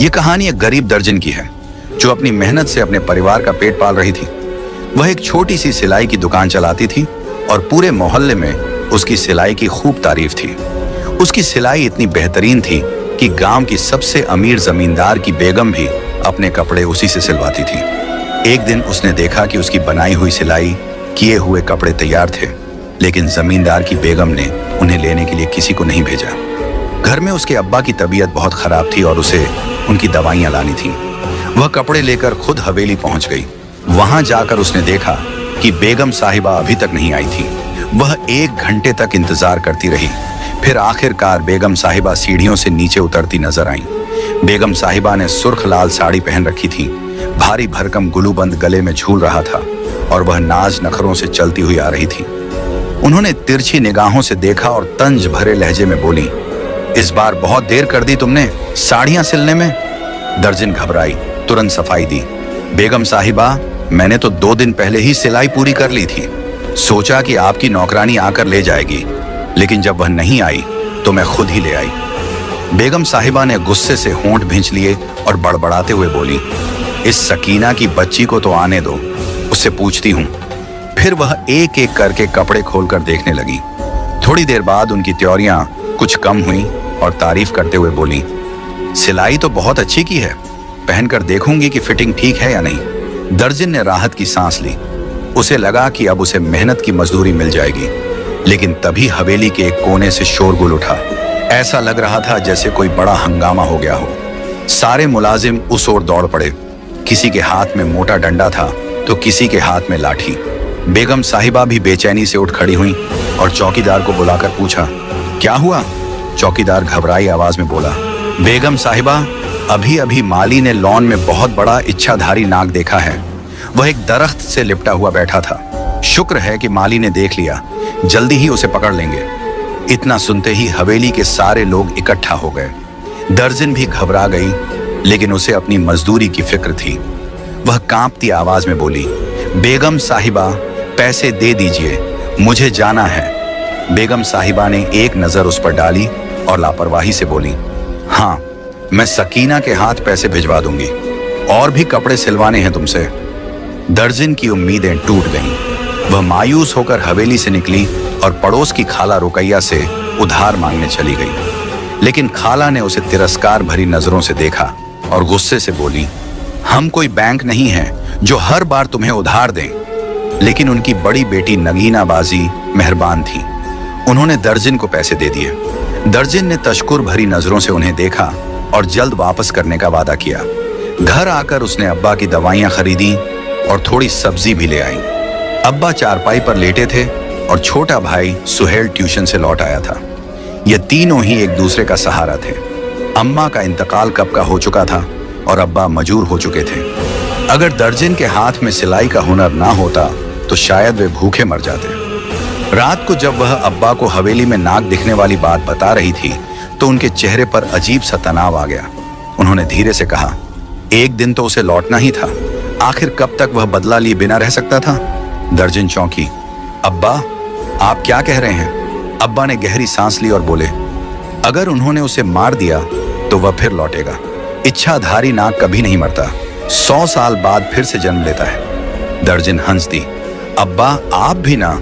ये कहानी एक गरीब दर्जन की है जो अपनी मेहनत से अपने परिवार का पेट पाल रही थी। वह एक छोटी सी सिलाई की दुकान चलाती थी और पूरे मोहल्ले में उसकी सिलाई की खूब तारीफ थी। उसकी सिलाई इतनी बेहतरीन थी कि गांव की सबसे अमीर जमींदार की बेगम भी अपने कपड़े उसी से सिलवाती थी। एक दिन उसने देखा कि उसकी बनाई हुई सिलाई किए हुए कपड़े तैयार थे, लेकिन जमींदार की बेगम ने उन्हें लेने के लिए किसी को नहीं भेजा। घर में उसके अब्बा की तबीयत बहुत खराब थी और उसे उनकी दवाइयां लानी थीं। वह कपड़े लेकर खुद हवेली पहुंच गई। वहां जाकर उसने देखा कि बेगम साहिबा अभी तक नहीं आई थी। वह 1 घंटे तक इंतजार करती रही। फिर आखिरकार बेगम साहिबा सीढ़ियों से नीचे उतरती नजर आईं। बेगम साहिबा ने सुर्ख लाल साड़ी पहन रखी थी। भारी भरकम गुलूबंद गले में झूल रहा था और वह नाज नखरों से चलती हुई आ रही थी। उन्होंने तिरछी निगाहों से देखा और तंज भरे लहजे में बोली, इस बार बहुत देर कर दी तुमने साड़ियां सिलने में। दर्जन घबराई, तुरंत सफाई दी। बेगम साहिबा, मैंने तो 2 दिन पहले ही सिलाई पूरी कर ली थी। सोचा कि आपकी नौकरानी आकर ले जाएगी, लेकिन जब वह नहीं आई तो मैं खुद ही ले आई। बेगम साहिबा ने गुस्से से होंठ भींच लिए और बड़बड़ाते हुए बोली, इस सकीना की बच्ची को तो आने दो, उससे पूछती हूँ। फिर वह एक एक करके कपड़े खोलकर देखने लगी। थोड़ी देर बाद उनकी त्योरियां कुछ कम हुई और तारीफ करते हुए बोली, सिलाई तो बहुत अच्छी की है, पहनकर देखूंगी कि फिटिंग ठीक है या नहीं। दर्जन ने राहत की सांस ली। उसे लगा कि अब उसे मेहनत की मजदूरी मिल जाएगी, लेकिन तभी हवेली के एक कोने से शोरगुल उठा। ऐसा लग रहा था जैसे कोई बड़ा हंगामा हो गया हो। सारे मुलाजिम उस ओर दौड़ पड़े। किसी के हाथ में मोटा डंडा था तो किसी के हाथ में लाठी। बेगम साहिबा भी बेचैनी से उठ खड़ी हुई और चौकीदार को बुलाकर पूछा, क्या हुआ? चौकीदार घबराई आवाज में बोला, बेगम साहिबा, अभी अभी माली ने लॉन में बहुत बड़ा इच्छाधारी नाग देखा है। वह एक दरख्त से लिपटा हुआ बैठा था। शुक्र है कि माली ने देख लिया, जल्दी ही उसे पकड़ लेंगे। इतना सुनते ही हवेली के सारे लोग इकट्ठा हो गए। दर्जन भी घबरा गई, लेकिन उसे अपनी मजदूरी की फिक्र थी। वह कांपती आवाज में बोली, बेगम साहिबा, पैसे दे दीजिए, मुझे जाना है। बेगम साहिबा ने एक नजर उस पर डाली और लापरवाही से बोली, हाँ, मैं सकीना के हाथ पैसे भिजवा दूंगी, और भी कपड़े सिलवाने हैं तुमसे। दर्जन की उम्मीदें टूट गईं। वह मायूस होकर हवेली से निकली और पड़ोस की खाला रुकैया से उधार मांगने चली गई। लेकिन खाला ने उसे तिरस्कार भरी नजरों से देखा और गुस्से से बोली, हम कोई बैंक नहीं हैं जो हर बार तुम्हें उधार दें। लेकिन उनकी बड़ी बेटी नगीना बाजी मेहरबान थी। उन्होंने दर्जन को पैसे दे दिए। दर्जन ने तशकुर भरी नजरों से उन्हें देखा और जल्द वापस करने का वादा किया। घर आकर उसने अब्बा की दवाइयां खरीदी और थोड़ी सब्जी भी ले आई। अब्बा चारपाई पर लेटे थे और छोटा भाई सुहेल ट्यूशन से लौट आया था। ये तीनों ही एक दूसरे का सहारा थे। अम्मा का इंतकाल कब का हो चुका था और अब्बा मजूर हो चुके थे। अगर दर्जन के हाथ में सिलाई का हुनर ना होता तो शायद वे भूखे मर जाते। रात को जब वह अब्बा को हवेली में नाग दिखने वाली बात बता रही थी तो उनके चेहरे पर अजीब सा तनाव आ गया। उन्होंने धीरे से कहा, एक दिन तो उसे लौटना ही था, आखिर कब तक वह बदला लिए बिना रह सकता था? दर्जन चौंकी। अब्बा, आप क्या कह रहे हैं? अब्बा ने गहरी सांस ली और बोले, अगर उन्होंने उसे मार दिया तो वह फिर लौटेगा। इच्छाधारी नाग कभी नहीं मरता, 100 साल बाद फिर से जन्म लेता है। दर्जन हंस दी। अब्बा, आप भी ना,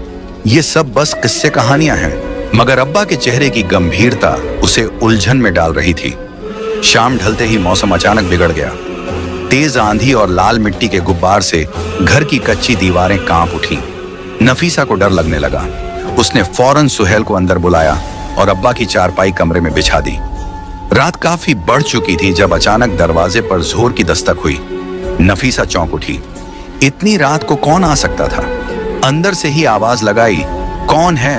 ये सब बस किस्से कहानियां हैं। मगर अब्बा के चेहरे की गंभीरता उसे उलझन में डाल रही थी। शाम ढलते ही मौसम अचानक बिगड़ गया। तेज आंधी और लाल मिट्टी के गुब्बार से घर की कच्ची दीवारें कांप उठी। नफीसा को डर लगने लगा। उसने फौरन सुहेल को अंदर बुलाया और अब्बा की चारपाई कमरे में बिछा दी। रात काफी बढ़ चुकी थी जब अचानक दरवाजे पर जोर की दस्तक हुई। नफीसा चौंक उठी। इतनी रात को कौन आ सकता था? अंदर से ही आवाज लगाई, कौन है?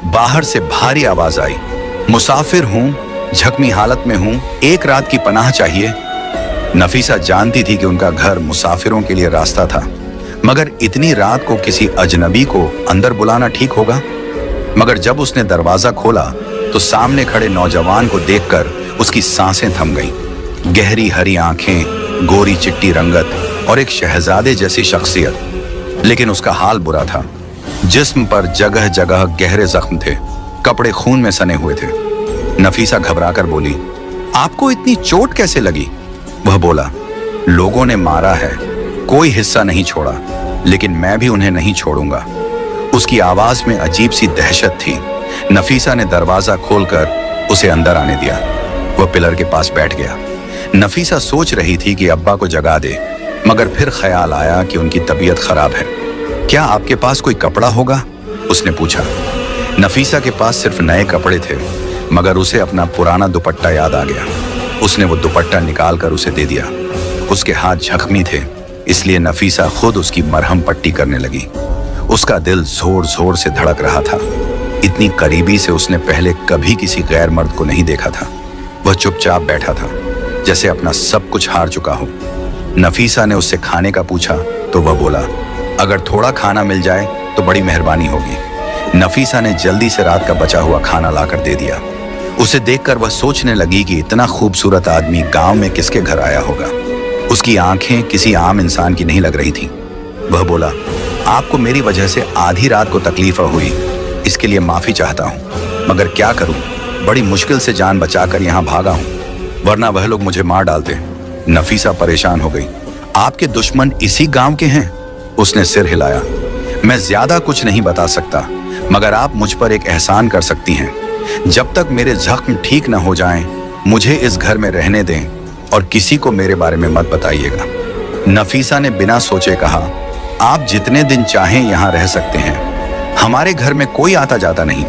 बाहर से भारी आवाज आई, मुसाफिर हूं, झकमी हालत में हूं, एक रात की पनाह चाहिए। नफीसा जानती थी कि उनका घर मुसाफिरों के लिए रास्ता था, मगर इतनी रात को किसी अजनबी को अंदर बुलाना ठीक होगा? मगर जब उसने दरवाजा खोला तो सामने खड़े नौजवान को देखकर उसकी सांसें थम गईं। गहरी हरी आंखें, गोरी चिट्टी रंगत और एक शहजादे जैसी शख्सियत। लेकिन उसका हाल बुरा था। जिस्म पर जगह जगह गहरे जख्म थे, कपड़े खून में सने हुए थे। नफीसा घबराकर बोली, आपको इतनी चोट कैसे लगी? वह बोला, लोगों ने मारा है, कोई हिस्सा नहीं छोड़ा, लेकिन मैं भी उन्हें नहीं छोड़ूंगा। उसकी आवाज में अजीब सी दहशत थी। नफीसा ने दरवाजा खोलकर उसे अंदर आने दिया। वह पिलर के पास बैठ गया। नफीसा सोच रही थी कि अब्बा को जगा दे, मगर फिर ख्याल आया कि उनकी तबीयत खराब है। क्या आपके पास कोई कपड़ा होगा? उसने पूछा। नफीसा के पास सिर्फ नए कपड़े थे, मगर उसे अपना पुराना दुपट्टा याद आ गया। उसने वो दुपट्टा निकालकर उसे दे दिया। उसके हाथ जख्मी थे, इसलिए नफीसा खुद उसकी मरहम पट्टी करने लगी। उसका दिल जोर जोर से धड़क रहा था। इतनी करीबी से उसने पहले कभी किसी गैर मर्द को नहीं देखा था। वह चुपचाप बैठा था, जैसे अपना सब कुछ हार चुका हो। नफीसा ने उससे खाने का पूछा तो वह बोला, अगर थोड़ा खाना मिल जाए तो बड़ी मेहरबानी होगी। नफीसा ने जल्दी से रात का बचा हुआ खाना लाकर दे दिया। उसे देखकर वह सोचने लगी कि इतना खूबसूरत आदमी गांव में किसके घर आया होगा। उसकी आंखें किसी आम इंसान की नहीं लग रही थीं। वह बोला, आपको मेरी वजह से आधी रात को तकलीफ हुई, इसके लिए माफी चाहता हूँ, मगर क्या करूँ, बड़ी मुश्किल से जान बचाकर यहाँ भागा हूँ, वरना वह लोग मुझे मार डालते। नफीसा परेशान हो गई। आपके दुश्मन इसी गांव के हैं? उसने सिर हिलाया। मैं ज्यादा कुछ नहीं बता सकता, मगर आप मुझ पर एक एहसान कर सकती हैं। जब तक मेरे जख्म ठीक न हो जाएं, मुझे इस घर में रहने दें और किसी को मेरे बारे में मत बताइएगा। नफीसा ने बिना सोचे कहा, आप जितने दिन चाहें यहाँ रह सकते हैं, हमारे घर में कोई आता जाता नहीं।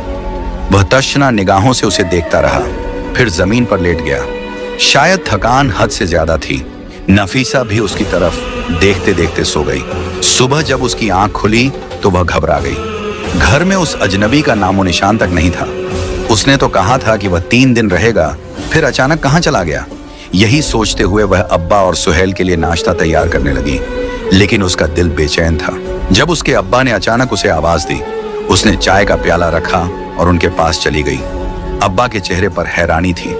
वह तशना निगाहों से उसे देखता रहा, फिर जमीन पर लेट गया। शायद थकान हद से ज्यादा थी। नफीसा भी उसकी तरफ देखते देखते सो गई। सुबह जब उसकी आंख खुली तो वह घबरा गई। घर में उस अजनबी का नामो निशान तक नहीं था। उसने तो कहा था कि वह 3 दिन रहेगा, फिर अचानक कहाँ चला गया? यही सोचते हुए वह अब्बा और सुहेल के लिए नाश्ता तैयार करने लगी, लेकिन उसका दिल बेचैन था। जब उसके अब्बा ने अचानक उसे आवाज दी, उसने चाय का प्याला रखा और उनके पास चली गई। अब्बा के चेहरे पर हैरानी थी।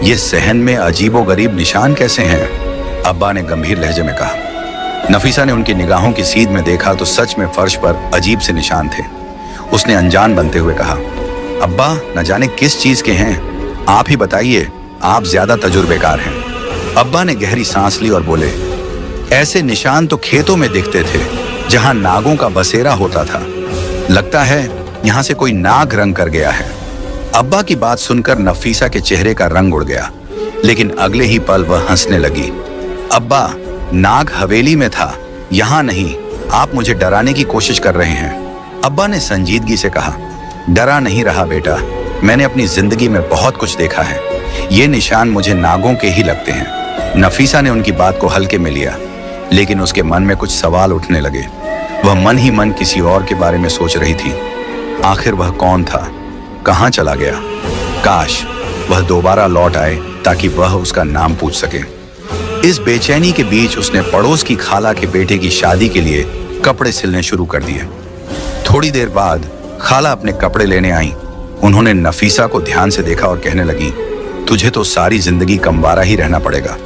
ये सहन में अजीबोगरीब निशान कैसे हैं? अब्बा ने गंभीर लहजे में कहा। नफीसा ने उनकी निगाहों की सीध में देखा तो सच में फर्श पर अजीब से निशान थे। उसने अनजान बनते हुए कहा, अब्बा न जाने किस चीज के हैं, आप ही बताइए, आप ज्यादा तजुर्बेकार हैं। अब्बा ने गहरी सांस ली और बोले, ऐसे निशान तो खेतों में दिखते थे जहां नागों का बसेरा होता था। लगता है यहां से कोई नाग रंग कर गया है। अब्बा की बात सुनकर नफीसा के चेहरे का रंग उड़ गया, लेकिन अगले ही पल वह हंसने लगी। अब्बा, नाग हवेली में था, यहाँ नहीं। आप मुझे डराने की कोशिश कर रहे हैं। अब्बा ने संजीदगी से कहा, डरा नहीं रहा बेटा, मैंने अपनी जिंदगी में बहुत कुछ देखा है। ये निशान मुझे नागों के ही लगते हैं। नफीसा ने उनकी बात को हल्के में लिया, लेकिन उसके मन में कुछ सवाल उठने लगे। वह मन ही मन किसी और के बारे में सोच रही थी। आखिर वह कौन था? कहाँ चला गया? काश वह दोबारा लौट आए ताकि वह उसका नाम पूछ सके। इस बेचैनी के बीच उसने पड़ोस की खाला के बेटे की शादी के लिए कपड़े सिलने शुरू कर दिए। थोड़ी देर बाद खाला अपने कपड़े लेने आई। उन्होंने नफीसा को ध्यान से देखा और कहने लगी, तुझे तो सारी जिंदगी कमवारा ही रहना पड़ेगा।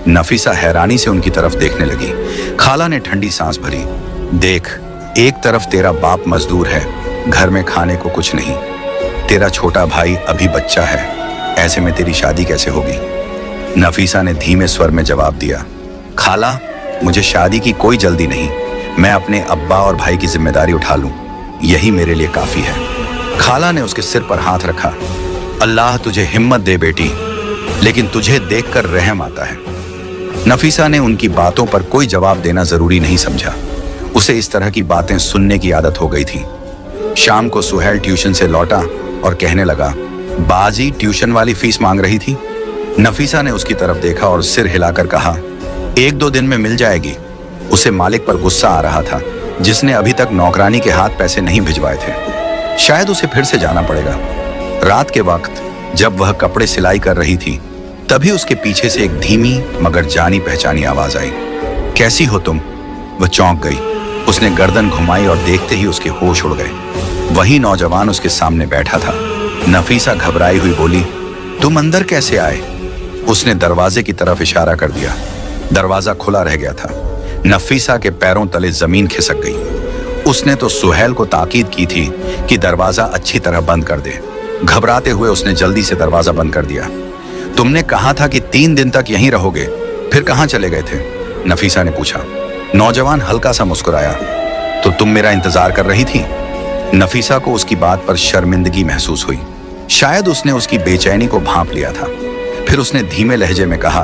नफीसा हैरानी से उनकी तरफ देखने लगी। खाला ने ठंडी सांस भरी। देख, एक तरफ तेरा बाप मजदूर है, घर में खाने को कुछ नहीं। तेरा छोटा भाई अभी बच्चा है, ऐसे में तेरी शादी कैसे होगी? नफीसा ने धीमे स्वर में जवाब दिया, खाला, मुझे शादी की कोई जल्दी नहीं। मैं अपने अब्बा और भाई की जिम्मेदारी उठा लूं, यही मेरे लिए काफी है। खाला ने उसके सिर पर हाथ रखा। अल्लाह तुझे हिम्मत दे बेटी, लेकिन तुझे देखकर रहम आता है। नफीसा ने उनकी बातों पर कोई जवाब देना जरूरी नहीं समझा। उसे इस तरह की बातें सुनने की आदत हो गई थी। शाम को सुहेल ट्यूशन से लौटा और कहने लगा, बाजी ट्यूशन वाली फीस मांग रही थी। नफीसा ने उसकी तरफ देखा और सिर हिलाकर कहा, 1-2 दिन में मिल जाएगी। उसे मालिक पर गुस्सा आ रहा था, जिसने अभी तक नौकरानी के हाथ पैसे नहीं भिजवाए थे। शायद उसे फिर से जाना पड़ेगा। रात के वक्त जब वह कपड़े सिलाई कर रही थी, तभी उसके पीछे से एक धीमी मगर जानी पहचानी आवाज आई, कैसी हो तुम? वह चौंक गई। उसने गर्दन घुमाई और देखते ही उसके होश उड़ गए। वही नौजवान उसके सामने बैठा था। नफीसा घबराई हुई बोली, तुम अंदर कैसे आए? उसने दरवाजे की तरफ इशारा कर दिया। दरवाजा खुला रह गया था। नफीसा के पैरों तले जमीन खिसक गई। उसने तो सुहेल को ताकीद की थी कि दरवाजा अच्छी तरह बंद कर दे। घबराते हुए उसने जल्दी से दरवाजा बंद कर दिया। तुमने कहा था कि 3 दिन तक यहीं रहोगे, फिर कहाँ चले गए थे? नफीसा ने पूछा। नौजवान हल्का सा मुस्कुराया। तो तुम मेरा इंतजार कर रही थी? नफीसा को उसकी बात पर शर्मिंदगी महसूस हुई। शायद उसने उसकी बेचैनी को भांप लिया था। फिर उसने धीमे लहजे में कहा,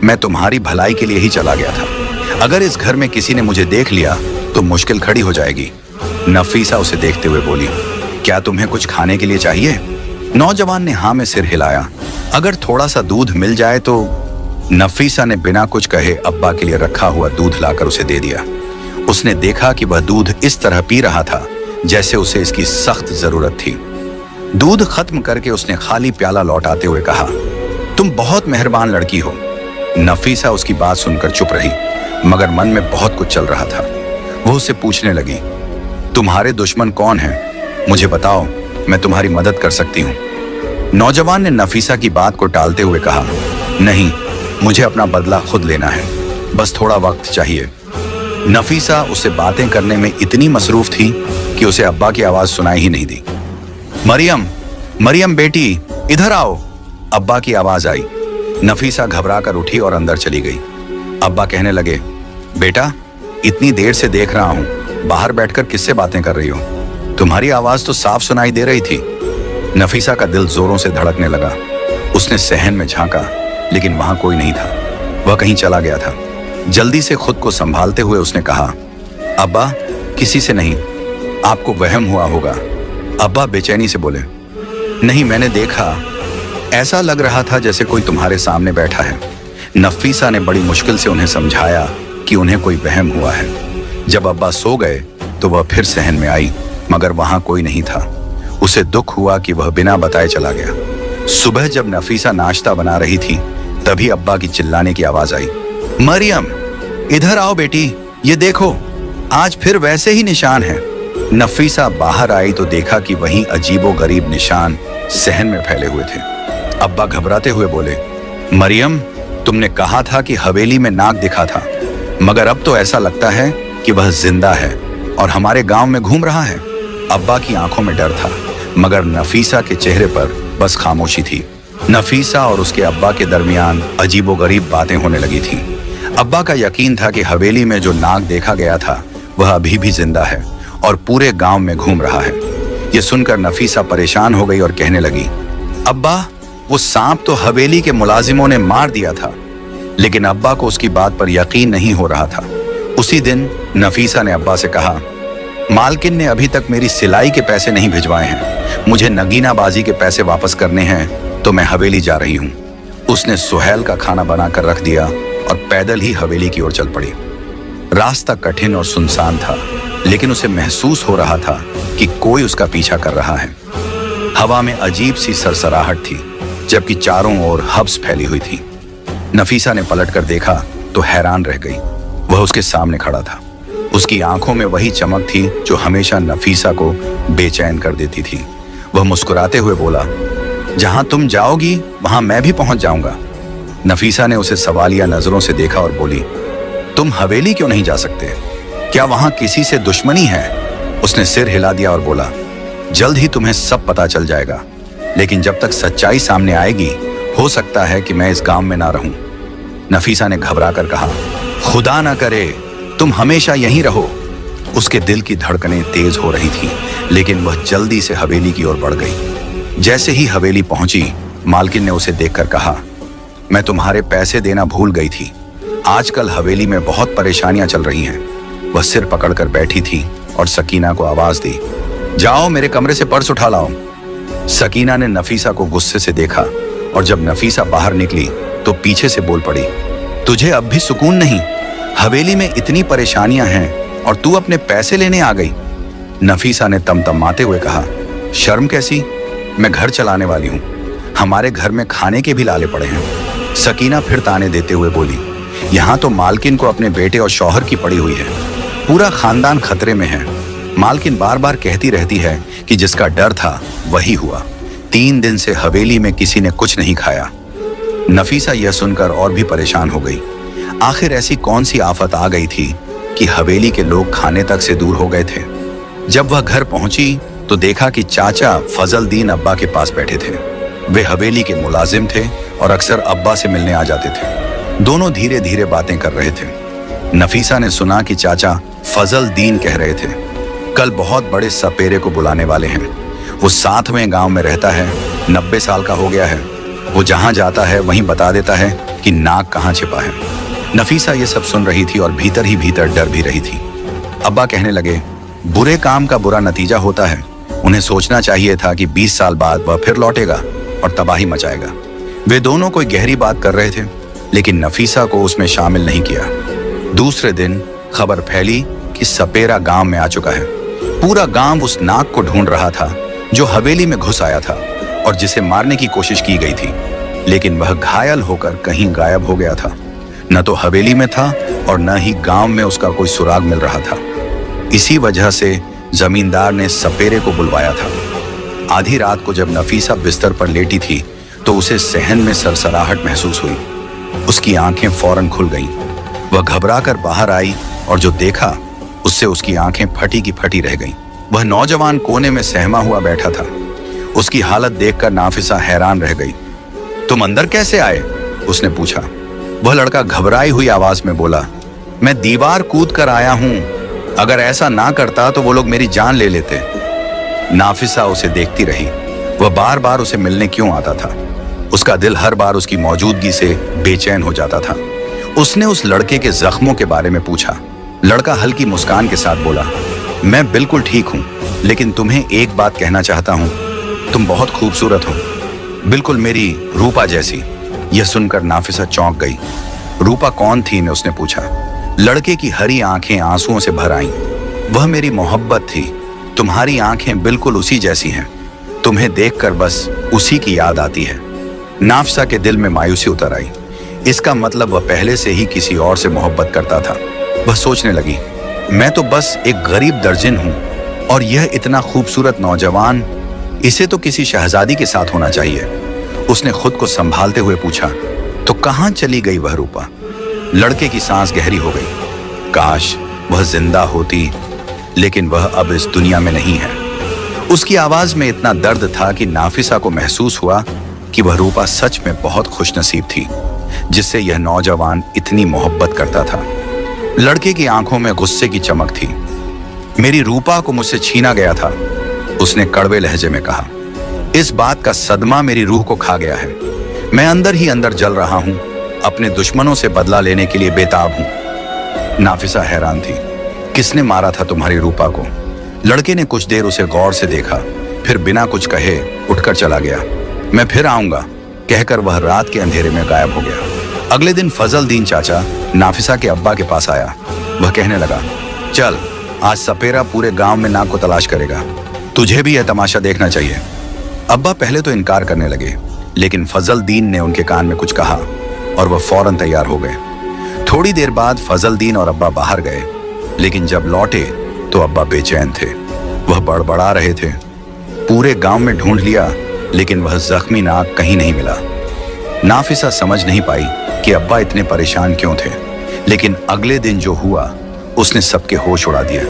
मैं तुम्हारी भलाई के लिए ही चला गया था। अगर इस घर में किसी ने मुझे देख लिया तो मुश्किल खड़ी हो जाएगी। नफीसा उसे देखते हुए बोली, क्या तुम्हें कुछ खाने के लिए चाहिए? नौजवान ने हाँ में सिर हिलाया। अगर थोड़ा सा दूध मिल जाए तो। नफीसा ने बिना कुछ कहे अब्बा के लिए रखा हुआ दूध लाकर उसे दे दिया। उसने देखा कि वह दूध इस तरह पी रहा था जैसे उसे इसकी सख्त जरूरत थी। दूध खत्म करके उसने खाली प्याला लौटाते हुए कहा, तुम बहुत मेहरबान लड़की हो। नफीसा उसकी बात सुनकर चुप रही, मगर मन में बहुत कुछ चल रहा था। वो उससे पूछने लगी, तुम्हारे दुश्मन कौन हैं? मुझे बताओ, मैं तुम्हारी मदद कर सकती हूँ। नौजवान ने नफीसा की बात को टालते हुए कहा, नहीं, मुझे अपना बदला खुद लेना है, बस थोड़ा वक्त चाहिए। नफीसा उससे बातें करने में इतनी मसरूफ थी कि उसे अब्बा की आवाज सुनाई ही नहीं दी। मरियम, मरियम बेटी, इधर आओ। अब्बा की आवाज आई। नफीसा घबरा कर उठी और अंदर चली गई। अब्बा कहने लगे, बेटा, इतनी देर से देख रहा हूं, बाहर बैठकर किससे बातें कर रही हो? तुम्हारी आवाज तो साफ सुनाई दे रही थी। नफीसा का दिल जोरों से धड़कने लगा। उसने सहन में झांका, लेकिन वहां कोई नहीं था। वह कहीं चला गया था। जल्दी से खुद को संभालते हुए उसने कहा, अब्बा, किसी से नहीं, आपको वहम हुआ होगा। अब्बा बेचैनी से बोले, नहीं, मैंने देखा, ऐसा लग रहा था जैसे कोई तुम्हारे सामने बैठा है। नफीसा ने बड़ी मुश्किल से उन्हें समझाया कि उन्हें कोई वहम हुआ है। जब अब्बा सो गए तो वह फिर सहन में आई, मगर वहां कोई नहीं था। उसे दुख हुआ कि वह बिना बताए चला गया। सुबह जब नफीसा नाश्ता बना रही थी, तभी अब्बा की चिल्लाने की आवाज आई, मरियम, इधर आओ बेटी, ये देखो, आज फिर वैसे ही निशान है। नफीसा बाहर आई तो देखा कि वहीं अजीबोगरीब निशान सहन में फैले हुए थे। अब्बा घबराते हुए बोले, मरियम, तुमने कहा था कि हवेली में नाग दिखा था, मगर अब तो ऐसा लगता है कि वह जिंदा है और हमारे गांव में घूम रहा है। अब्बा की आंखों में डर था, मगर नफीसा के चेहरे पर बस खामोशी थी। नफीसा और उसके अब्बा के दरमियान अजीबोगरीब बातें होने लगी थीं। अब्बा का यकीन था कि हवेली में जो नाग देखा गया था वह अभी भी जिंदा है और पूरे गांव में घूम रहा है। ये सुनकर नफीसा परेशान हो गई और कहने लगी, अब्बा, वो सांप तो हवेली के मुलाजिमों ने मार दिया था। लेकिन अब्बा को उसकी बात पर यकीन नहीं हो रहा था। उसी दिन नफीसा ने अब्बा से कहा, मालकिन ने अभी तक मेरी सिलाई के पैसे नहीं भिजवाए हैं। मुझे नगीनाबाजी के पैसे वापस करने हैं, तो मैं हवेली जा रही हूँ। उसने सुहेल का खाना बनाकर रख दिया और पैदल ही हवेली की ओर चल पड़ी। रास्ता कठिन और सुनसान था, लेकिन उसे महसूस हो रहा था कि कोई उसका पीछा कर रहा है। हवा में अजीब सी सरसराहट थी, जबकि चारों ओर हब्स फैली हुई थी। नफीसा ने पलटकर देखा तो हैरान रह गई। वह उसके सामने खड़ा था। उसकी आंखों में वही चमक थी जो हमेशा नफीसा को बेचैन कर देती थी। वह मुस्कुराते हुए बोला, जहां तुम जाओगी वहां मैं भी पहुंच जाऊंगा। नफीसा ने उसे सवालिया नजरों से देखा और बोली, तुम हवेली क्यों नहीं जा सकते? क्या वहां किसी से दुश्मनी है? उसने सिर हिला दिया और बोला, जल्द ही तुम्हें सब पता चल जाएगा, लेकिन जब तक सच्चाई सामने आएगी हो सकता है कि मैं इस गांव में ना रहूं। नफीसा ने घबरा कर कहा, खुदा ना करे तुम हमेशा यहीं रहो। उसके दिल की धड़कनें तेज हो रही थीं, लेकिन वह जल्दी से हवेली की ओर बढ़ गई। जैसे ही हवेली पहुंची, मालकिन ने उसे देखकर कहा, मैं तुम्हारे पैसे देना भूल गई थी। आजकल हवेली में बहुत परेशानियां चल रही हैं। वह सिर पकड़कर बैठी थी और सकीना को आवाज दी, जाओ मेरे कमरे से पर्स उठा लाओ। सकीना ने नफीसा को गुस्से से देखा और जब नफीसा बाहर निकली तो पीछे से बोल पड़ी, तुझे अब भी सुकून नहीं? हवेली में इतनी परेशानियां हैं और तू अपने पैसे लेने आ गई। नफीसा ने तमतमाते हुए कहा, शर्म कैसी, मैं घर चलाने वाली हूँ, हमारे घर में खाने के भी लाले पड़े हैं। सकीना फिर ताने देते हुए बोली, यहाँ तो मालकिन को अपने बेटे और शौहर की पड़ी हुई है, पूरा खानदान खतरे में है। मालकिन बार बार कहती रहती है कि जिसका डर था वही हुआ। 3 दिन से हवेली में किसी ने कुछ नहीं खाया। नफीसा यह सुनकर और भी परेशान हो गई। आखिर ऐसी कौन सी आफत आ गई थी कि हवेली के लोग खाने तक से दूर हो गए थे। जब वह घर पहुंची तो देखा कि चाचा फजलदीन अब्बा के पास बैठे थे। वे हवेली के मुलाजिम थे और अक्सर अब्बा से मिलने आ जाते थे। दोनों धीरे धीरे बातें कर रहे थे। नफीसा ने सुना कि चाचा फजल दीन कह रहे थे, कल बहुत बड़े सपेरे को बुलाने वाले हैं। वो 7वें गांव में रहता है, 90 साल का हो गया है। वो जहां जाता है वहीं बता देता है कि नाग कहाँ छिपा है। नफीसा ये सब सुन रही थी और भीतर ही भीतर डर भी रही थी। अब्बा कहने लगे, बुरे काम का बुरा नतीजा होता है। उन्हें सोचना चाहिए था कि 20 साल बाद वह फिर लौटेगा और तबाही मचाएगा। वे दोनों कोई गहरी बात कर रहे थे, लेकिन नफीसा को उसमें शामिल नहीं किया। दूसरे दिन खबर फैली कि सपेरा गांव में आ चुका है। पूरा गांव उस नाग को ढूंढ रहा था जो हवेली में घुस आया था और जिसे मारने की कोशिश की गई थी, लेकिन वह घायल होकर कहीं गायब हो गया था। न तो हवेली में था और न ही गांव में उसका कोई सुराग मिल रहा था। इसी वजह से जमींदार ने सपेरे को बुलवाया था। आधी रात को जब नफीसा बिस्तर पर लेटी थी तो उसे सहन में सरसराहट महसूस हुई। उसकी आंखें फौरन खुल गईं। वह घबराकर बाहर आई और जो देखा उससे उसकी आंखें फटी की फटी रह गईं। वह नौजवान कोने में सहमा हुआ बैठा था। उसकी हालत देखकर नाफिसा हैरान रह गई। तुम अंदर कैसे आए? उसने पूछा। वह लड़का घबराई हुई आवाज में बोला, मैं दीवार कूद कर आया हूं। अगर ऐसा ना करता तो वो लोग मेरी जान ले लेते। नाफिसा उसे देखती रही। वह बार बार उसे मिलने क्यों आता था? उसका दिल हर बार उसकी मौजूदगी से बेचैन हो जाता था। उसने उस लड़के के जख्मों के बारे में पूछा। लड़का हल्की मुस्कान के साथ बोला, मैं बिल्कुल ठीक हूं, लेकिन तुम्हें एक बात कहना चाहता हूं। तुम बहुत खूबसूरत हो, बिल्कुल मेरी रूपा जैसी। यह सुनकर नाफिसा चौंक गई। रूपा कौन थी? ने उसने पूछा। लड़के की हरी आंखें आंसुओं से भर आईं। वह मेरी मोहब्बत थी। तुम्हारी आंखें बिल्कुल उसी जैसी हैं। तुम्हें देखकर बस उसी की याद आती है। नाफिसा के दिल में मायूसी उतर आई। इसका मतलब वह पहले से ही किसी और से मोहब्बत करता था। वह सोचने लगी, मैं तो बस एक गरीब दर्जिन हूं और यह इतना खूबसूरत नौजवान, इसे तो किसी शहजादी के साथ होना चाहिए। उसने खुद को संभालते हुए पूछा, तो कहां चली गई वह रूपा? लड़के की सांस गहरी हो गई। काश वह जिंदा होती, लेकिन वह अब इस दुनिया में नहीं है। उसकी आवाज में इतना दर्द था कि नाफिसा को महसूस हुआ कि वह रूपा सच में बहुत खुशनसीब थी, जिससे यह नौजवान इतनी मोहब्बत करता था। लड़के की आंखों में गुस्से की चमक थी। मेरी रूपा को मुझसे छीना गया था, उसने कड़वे लहजे में कहा। इस बात का सदमा मेरी रूह को खा गया है। मैं अंदर ही अंदर जल रहा हूं, अपने दुश्मनों से बदला लेने के लिए बेताब हूं। नाफिसा हैरान थी। किसने मारा था तुम्हारी रूपा को? लड़के ने कुछ देर उसे गौर से देखा, फिर बिना कुछ कहे उठकर चला गया। मैं फिर आऊंगा, कहकर वह रात के अंधेरे में गायब हो गया। अगले दिन फजल दीन चाचा नाफिसा के अब्बा के पास आया। वह कहने लगा, चल आज सपेरा पूरे गांव में नाग को तलाश करेगा, तुझे भी यह तमाशा देखना चाहिए। अब्बा पहले तो इनकार करने लगे, लेकिन फजल दीन ने उनके कान में कुछ कहा और वह फौरन तैयार हो गए। थोड़ी देर बाद फजल दीन और अब्बा बाहर गए, लेकिन जब लौटे तो अब्बा बेचैन थे। वह बड़बड़ा रहे थे, पूरे गांव में ढूंढ लिया, लेकिन वह जख्मी नाग कहीं नहीं मिला। नाफिसा समझ नहीं पाई कि अब्बा इतने परेशान क्यों थे, लेकिन अगले दिन जो हुआ उसने सबके होश उड़ा दिया।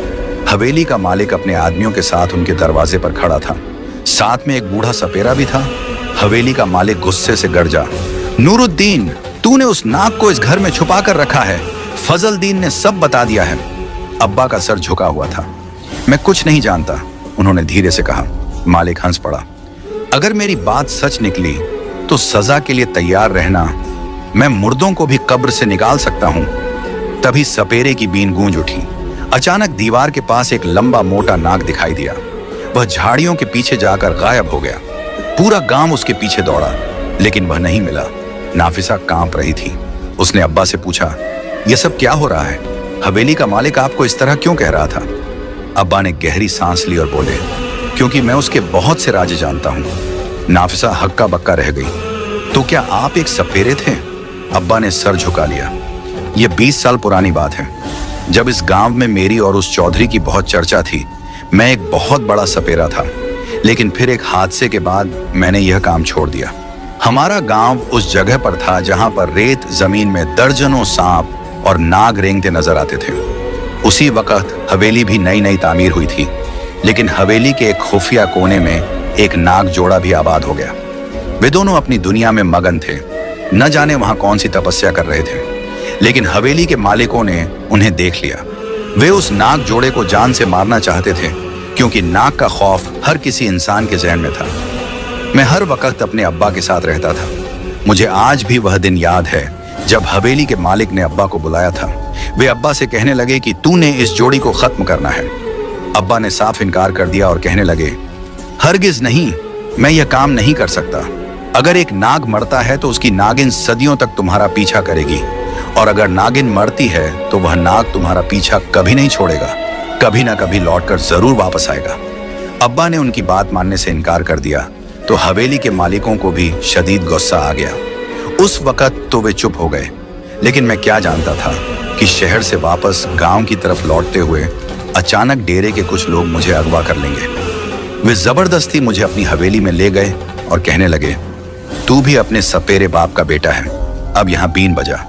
हवेली का मालिक अपने आदमियों के साथ उनके दरवाजे पर खड़ा था। साथ में एक बूढ़ा सपेरा भी था। हवेली का मालिक गुस्से से गरजा, नूरुद्दीन, तूने उस नाग को इस घर में छुपा कर रखा है। फजल दीन ने सब बता दिया है। अब्बा का सर झुका हुआ था। मैं कुछ नहीं जानता, उन्होंने धीरे से कहा। मालिक हंस पड़ा। अगर मेरी बात सच निकली तो सजा के लिए तैयार रहना। मैं मुर्दों को भी कब्र से निकाल सकता हूं। तभी सपेरे की बीन गूंज उठी। अचानक दीवार के पास एक लंबा मोटा नाग दिखाई दिया। वह झाड़ियों के पीछे जाकर गायब हो गया। पूरा गांव उसके पीछे दौड़ा, लेकिन वह नहीं मिला। नाफिसा कांप रही थी। उसने अब्बा से पूछा, यह सब क्या हो रहा है? हवेली का मालिक आपको इस तरह क्यों कह रहा था? अब्बा ने गहरी सांस ली और बोले, क्योंकि मैं उसके बहुत से राज जानता हूं। नाफिसा हक्का बक्का रह गई। तो क्या आप एक सपेरे थे? अब्बा ने सर झुका लिया। यह 20 साल पुरानी बात है, जब इस गांव में मेरी और उस चौधरी की बहुत चर्चा थी। मैं एक बहुत बड़ा सपेरा था, लेकिन फिर एक हादसे के बाद मैंने यह काम छोड़ दिया। हमारा गांव उस जगह पर था जहां पर रेत जमीन में दर्जनों सांप और नाग रेंगते नजर आते थे। उसी वक्त हवेली भी नई नई तामीर हुई थी, लेकिन हवेली के एक खुफिया कोने में एक नाग जोड़ा भी आबाद हो गया। वे दोनों अपनी दुनिया में मगन थे। न जाने वहां कौन सी तपस्या कर रहे थे, लेकिन हवेली के मालिकों ने उन्हें देख लिया। वे उस नाग जोड़े को जान से मारना चाहते थे, क्योंकि नाग का खौफ हर किसी इंसान के ज़हन में था। मैं हर वक्त अपने अब्बा के साथ रहता था। मुझे आज भी वह दिन याद है जब हवेली के मालिक ने अब्बा को बुलाया था। वे अब्बा से कहने लगे कि तूने इस जोड़ी को खत्म करना है। अब्बा ने साफ इनकार कर दिया और कहने लगे, हरगिज नहीं, मैं यह काम नहीं कर सकता। अगर एक नाग मरता है तो उसकी नागिन सदियों तक तुम्हारा पीछा करेगी, और अगर नागिन मरती है तो वह नाग तुम्हारा पीछा कभी नहीं छोड़ेगा, कभी ना कभी लौटकर जरूर वापस आएगा। अब्बा ने उनकी बात मानने से इनकार कर दिया तो हवेली के मालिकों को भी शदीद गुस्सा आ गया। उस वक्त तो वे चुप हो गए, लेकिन मैं क्या जानता था कि शहर से वापस गांव की तरफ लौटते हुए अचानक डेरे के कुछ लोग मुझे अगवा कर लेंगे। वे जबरदस्ती मुझे अपनी हवेली में ले गए और कहने लगे, तू भी अपने सपेरे बाप का बेटा है, अब यहाँ बीन बजा,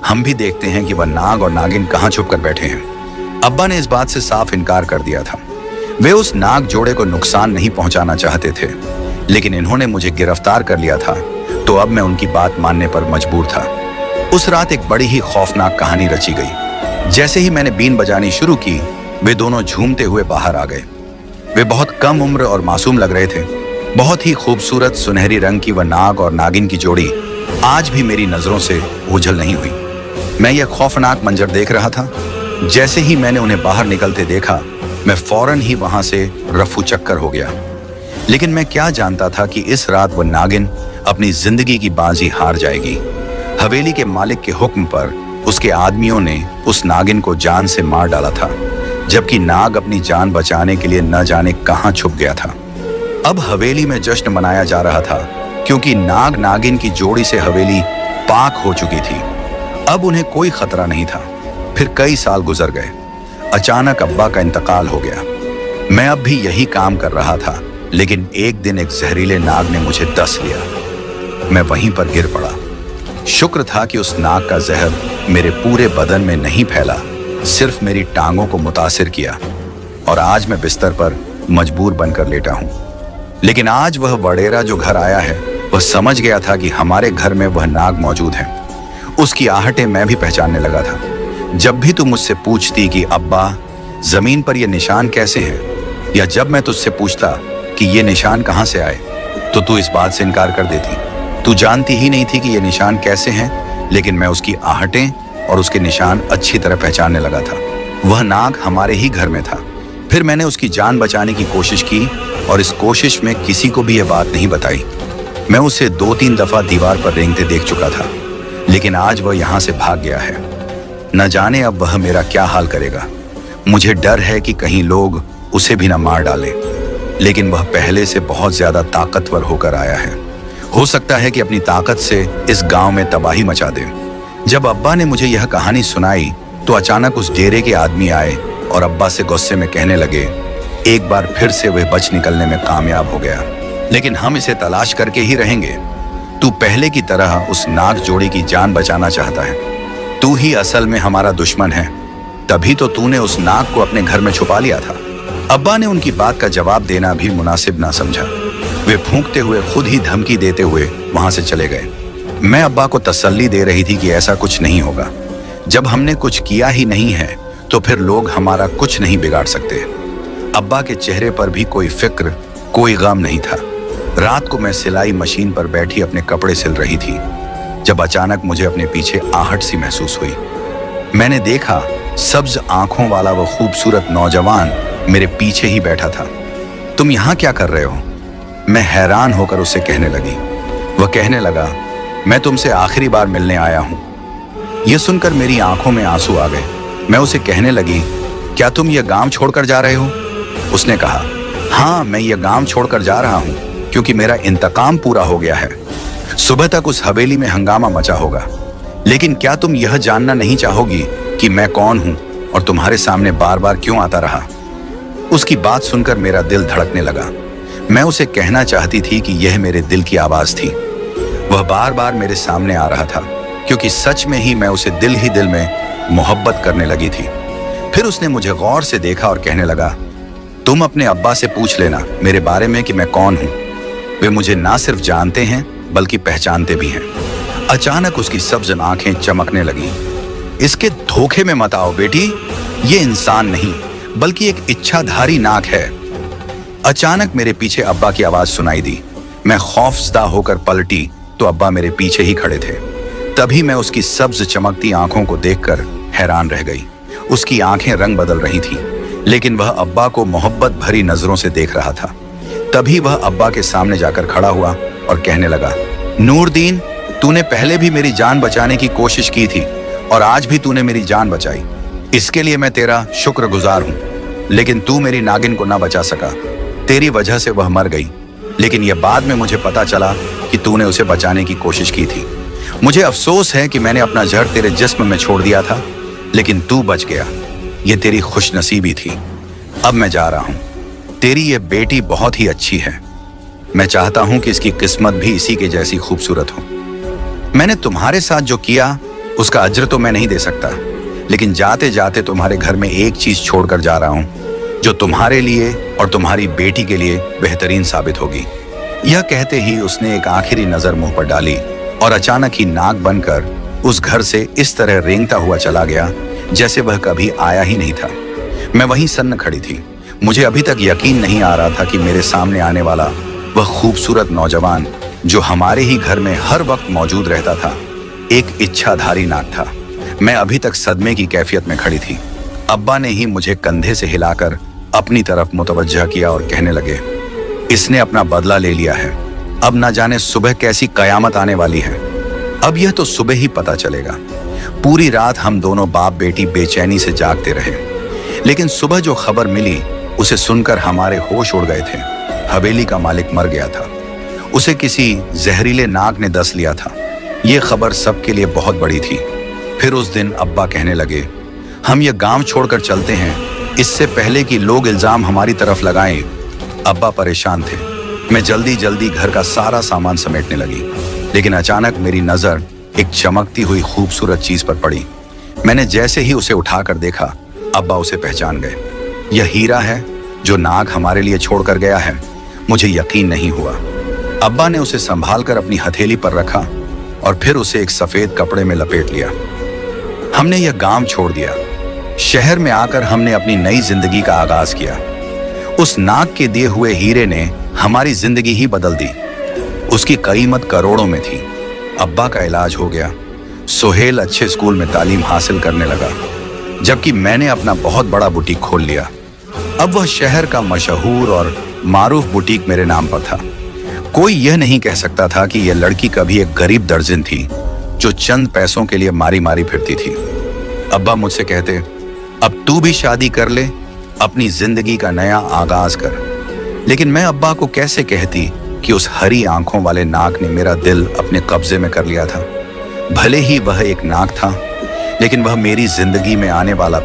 हम भी देखते हैं कि वह नाग और नागिन कहाँ छुप कर बैठे हैं। अब्बा ने इस बात से साफ इनकार कर दिया था। वे उस नाग जोड़े को नुकसान नहीं पहुंचाना चाहते थे, लेकिन इन्होंने मुझे गिरफ्तार कर लिया था, तो अब मैं उनकी बात मानने पर मजबूर था। उस रात एक बड़ी ही खौफनाक कहानी रची गई। जैसे ही मैंने बीन बजानी शुरू की, वे दोनों झूमते हुए बाहर आ गए। वे बहुत कम उम्र और मासूम लग रहे थे। बहुत ही खूबसूरत सुनहरी रंग की वह नाग और नागिन की जोड़ी आज भी मेरी नजरों से ओझल नहीं हुई। मैं यह खौफनाक मंजर देख रहा था। जैसे ही मैंने उन्हें बाहर निकलते देखा, मैं फौरन ही वहां से रफू चक्कर हो गया। लेकिन मैं क्या जानता था कि इस रात वह नागिन अपनी जिंदगी की बाजी हार जाएगी। हवेली के मालिक के हुक्म पर उसके आदमियों ने उस नागिन को जान से मार डाला था, जबकि नाग अपनी जान बचाने के लिए न जाने कहां छुप गया था। अब हवेली में जश्न मनाया जा रहा था, क्योंकि नाग नागिन की जोड़ी से हवेली पाक हो चुकी थी। अब उन्हें कोई खतरा नहीं था। फिर कई साल गुजर गए। अचानक अब्बा का इंतकाल हो गया। मैं अब भी यही काम कर रहा था, लेकिन एक दिन एक जहरीले नाग ने मुझे डस लिया। मैं वहीं पर गिर पड़ा। शुक्र था कि उस नाग का जहर मेरे पूरे बदन में नहीं फैला, सिर्फ मेरी टांगों को मुतासिर किया, और आज मैं बिस्तर पर मजबूर बनकर लेटा हूं। लेकिन आज वह वडेरा जो घर आया है, वह समझ गया था कि हमारे घर में वह नाग मौजूद है। उसकी आहटें मैं भी पहचानने लगा था। जब भी तू मुझसे पूछती कि अब्बा जमीन पर यह निशान कैसे हैं, या जब मैं तुझसे पूछता कि ये निशान कहां से आए, तो तू इस बात से इनकार कर देती। तू जानती ही नहीं थी कि ये निशान कैसे हैं, लेकिन मैं उसकी आहटें और उसके निशान अच्छी तरह पहचानने लगा था। वह नाग हमारे ही घर में था। फिर मैंने उसकी जान बचाने की कोशिश की, और इस कोशिश में किसी को भी यह बात नहीं बताई। मैं उसे 2-3 दफा दीवार पर रेंगते देख चुका था, लेकिन आज वह यहां से भाग गया है। न जाने अब वह मेरा क्या हाल करेगा। मुझे डर है कि कहीं लोग उसे भी न मार डालें, लेकिन वह पहले से बहुत ज्यादा ताकतवर होकर आया है। हो सकता है कि अपनी ताकत से इस गांव में तबाही मचा दे। जब अब्बा ने मुझे यह कहानी सुनाई, तो अचानक उस डेरे के आदमी आए और अब्बा से गुस्से में कहने लगे, एक बार फिर से वह बच निकलने में कामयाब हो गया, लेकिन हम इसे तलाश करके ही रहेंगे। तू पहले की तरह उस नाग जोड़ी की जान बचाना चाहता है। तू ही असल में हमारा दुश्मन है, तभी तो तूने उस नाग को अपने घर में छुपा लिया था। अब्बा ने उनकी बात का जवाब देना भी मुनासिब ना समझा। वे फूंकते हुए खुद ही धमकी देते हुए वहां से चले गए। मैं अब्बा को तसल्ली दे रही थी कि ऐसा कुछ नहीं होगा। जब हमने कुछ किया ही नहीं है, तो फिर लोग हमारा कुछ नहीं बिगाड़ सकते। अब्बा के चेहरे पर भी कोई फिक्र, कोई गम नहीं था। रात को मैं सिलाई मशीन पर बैठी अपने कपड़े सिल रही थी, जब अचानक मुझे अपने पीछे आहट सी महसूस हुई। मैंने देखा सब्ज आंखों वाला वो खूबसूरत नौजवान मेरे पीछे ही बैठा था। तुम यहाँ क्या कर रहे हो? मैं हैरान होकर उससे कहने लगी। वह कहने लगा, मैं तुमसे आखिरी बार मिलने आया हूँ। यह सुनकर मेरी आंखों में आंसू आ गए। मैं उसे कहने लगी, क्या तुम यह गांव छोड़कर जा रहे हो? उसने कहा, हाँ, मैं यह गांव छोड़कर जा रहा हूँ, क्योंकि मेरा इंतकाम पूरा हो गया है। सुबह तक उस हवेली में हंगामा मचा होगा, लेकिन क्या तुम यह जानना नहीं चाहोगी कि मैं कौन हूँ और तुम्हारे सामने बार बार क्यों आता रहा? उसकी बात सुनकर मेरा दिल धड़कने लगा। मैं उसे कहना चाहती थी कि यह मेरे दिल की आवाज थी। वह बार बार मेरे सामने आ रहा था, क्योंकि सच में ही मैं उसे दिल ही दिल में मोहब्बत करने लगी थी। फिर उसने मुझे गौर से देखा और कहने लगा, तुम अपने अब्बा से पूछ लेना मेरे बारे में कि मैं कौन हूँ। वे मुझे ना सिर्फ जानते हैं, बल्कि पहचानते भी हैं। अचानक उसकी सब्ज आंखें चमकने लगीं। इसके धोखे में मत आओ बेटी, ये इंसान नहीं बल्कि एक इच्छाधारी नाग है। अचानक मेरे पीछे अब्बा की आवाज सुनाई दी। मैं खौफजदा होकर पलटी तो अब्बा मेरे पीछे ही खड़े थे। तभी मैं उसकी सब्ज चमकती आंखों को देखकर हैरान रह गई। उसकी आंखें रंग बदल रही थीं, लेकिन वह अब्बा को मोहब्बत भरी नजरों से देख रहा था। तभी वह अब्बा के सामने जाकर खड़ा हुआ और कहने लगा, नूरदीन, तूने पहले भी मेरी जान बचाने की कोशिश की थी और आज भी तूने मेरी जान बचाई। इसके लिए मैं तेरा शुक्रगुजार हूं। लेकिन तू मेरी नागिन को ना बचा सका। तेरी वजह से वह मर गई, लेकिन यह बाद में मुझे पता चला कि तूने उसे बचाने की कोशिश की थी। मुझे अफसोस है कि मैंने अपना जहर तेरे जिस्म में छोड़ दिया था, लेकिन तू बच गया। ये तेरी खुशनसीबी थी। अब मैं जा रहा हूं। तेरी ये बेटी बहुत ही अच्छी है। मैं चाहता हूं कि इसकी किस्मत भी इसी के जैसी खूबसूरत हो। मैंने तुम्हारे साथ जो किया उसका अज्र तो मैं नहीं दे सकता, लेकिन जाते जाते तुम्हारे घर में एक चीज छोड़कर जा रहा हूं जो तुम्हारे लिए और तुम्हारी बेटी के लिए बेहतरीन साबित होगी। यह कहते ही उसने एक आखिरी नजर मुंह पर डाली और अचानक ही नाग बनकर उस घर से इस तरह रेंगता हुआ चला गया जैसे वह कभी आया ही नहीं था। मैं वहीं सन्न खड़ी थी। मुझे अभी तक यकीन नहीं आ रहा था कि मेरे सामने आने वाला वह खूबसूरत नौजवान जो हमारे ही घर में हर वक्त मौजूद रहता था, एक इच्छाधारी नाग था। मैं अभी तक सदमे की कैफियत में खड़ी थी। अब्बा ने ही मुझे कंधे से हिलाकर अपनी तरफ मुतवज्जह किया और कहने लगे, इसने अपना बदला ले लिया है। अब ना जाने सुबह कैसी कयामत आने वाली है। अब यह तो सुबह ही पता चलेगा। पूरी रात हम दोनों बाप बेटी बेचैनी से जागते रहे, लेकिन सुबह जो खबर मिली उसे सुनकर हमारे होश उड़ गए थे। हवेली का मालिक मर गया था। उसे किसी जहरीले नाग ने डस लिया था। यह खबर सबके लिए बहुत बड़ी थी। फिर उस दिन अब्बा कहने लगे, हम यह गांव छोड़कर चलते हैं, इससे पहले कि लोग इल्जाम हमारी तरफ लगाएं। अब्बा परेशान थे। मैं जल्दी जल्दी घर का सारा सामान समेटने लगी, लेकिन अचानक मेरी नजर एक चमकती हुई खूबसूरत चीज पर पड़ी। मैंने जैसे ही उसे उठाकर देखा, अब्बा उसे पहचान गए। यह हीरा है जो नाग हमारे लिए छोड़कर गया है। मुझे यकीन नहीं हुआ। अब्बा ने उसे संभाल कर अपनी हथेली पर रखा और फिर उसे एक सफेद कपड़े में लपेट लिया। हमने यह गांव छोड़ दिया। शहर में आकर हमने अपनी नई जिंदगी का आगाज किया। उस नाग के दिए हुए हीरे ने हमारी जिंदगी ही बदल दी। उसकी कीमत करोड़ों में थी। अब्बा का इलाज हो गया। सुहेल अच्छे स्कूल में तालीम हासिल करने लगा, जबकि मैंने अपना बहुत बड़ा बुटीक खोल लिया। अब वह शहर का मशहूर और मारूफ बुटीक मेरे नाम पर था। कोई यह नहीं कह सकता था कि यह लड़की कभी एक गरीब दर्जिन थी जो चंद पैसों के लिए मारी मारी फिरती थी। अब्बा मुझसे कहते, अब तू भी शादी कर ले, अपनी जिंदगी का नया आगाज कर। लेकिन मैं अब्बा को कैसे कहती कि उस हरी आंखों वाले नाग ने मेरा दिल अपने कब्जे में कर लिया था। भले ही वह एक नाग था, लेकिन वह मेरी जिंदगी में आने वाला